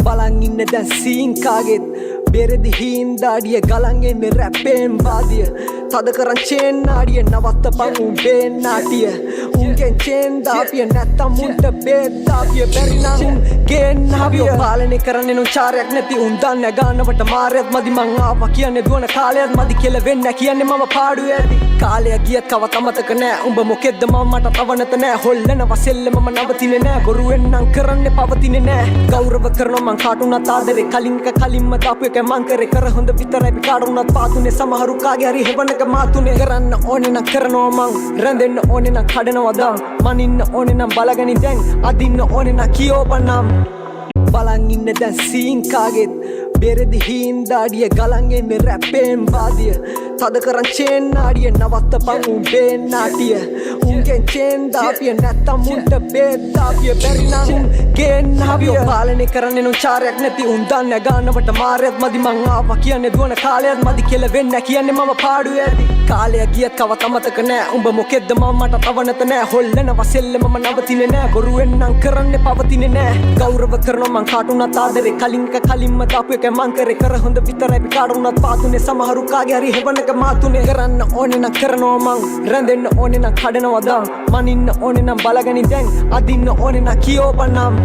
බලන් ඉන්න දැන් සීන් කාගෙත් බෙරෙදි හින්දාඩිය ගලන් එන්නේ රැප්පෙන් වාදිය තද කරන් චේන් නාඩිය නවත්තපන් උඹේ නාටිය උන්ගෙන් චේන් දාපිය නැත්තම් උන්ට බේත් දාපිය බැරි නම් ගේන් නාපිය පාලනය කරන්නේ නෝ චාරයක් නැති උන් දන්නේ ගානවට මාරයත් මදි මං ආවා කියන්නේ දුවන කාලයත් මදි කියලා වෙන්නේ කියන්නේ මම පාඩුවේ ඇති කාලය ගියත් කවත අමතක නෑ උඹ මොකෙද්ද මම මට තව නැත නෑ හොල්ලනවා සෙල්ල මම නවතින්නේ නෑ බොරුවෙන් නම් කරන්නේ පවතින්නේ නෑ ගෞරව කරනවා මං කාටුණත් ආදරේ කලින් එක කලින්ම දාපු එක මං කරේ කර හොඳ විතරයි අපි කාටුණත් පාතුනේ සමහරු කාගේ හරි හෙවණක මාතුනේ කරන්න ඕනේ නම් කරනවා මං රැඳෙන්න ඕනේ නම් කඩනවා දම් මනින්න ඕනේ නම් බලගනි දැන් අදින්න ඕනේ නම් කියෝපනම් බලන් ඉන්න දැන් සීන් කාගෙත් බෙරෙදි හින්දාඩිය ගලන් එන්නේ රැප්පෙන් වාදිය තද කරන් චේන් නාඩිය නවත්තපන් උඹේ නාටිය උන්ගෙන් චේන් දාපිය නැත්තම් උන්ට බේත් දාපිය බැරි නම් ගේන් නාපිය පාලනය කරන්නේ නෝ චාරයක් නැති උන් දන්නේ ගානවට මාරයත් මදි මං ආවා කියන්නේ දුවන කාලයත් මදි කියලා වෙන්නේ කියන්නේ මම පාඩුවේ ඇති කාලය ගියත් කවත අමතක නෑ උඹ මොකෙද්ද මම මට තව නැත නෑ හොල්ලනවා සෙල්ල මම නවතින්නේ නෑ බොරුවෙන් නම් කරන්නේ පවතින්නේ නෑ ගෞරව කරනවා මං කාටුණත් ආදරේ කලින් එක කලින්ම දාපු එක මං කරේ කර හොඳ විතරයි අපි කාටුණත් පාතුනේ සමහරු කාගේ හරි හෙවණක මාතුනේ කරන්න ඕනේ නම් කරනවා මං රැඳෙන්න ඕනේ නම් කඩනවා දම් මනින්න ඕනේ නම් බලගනි දැන් අදින්න ඕනේ නම් කියෝපනම්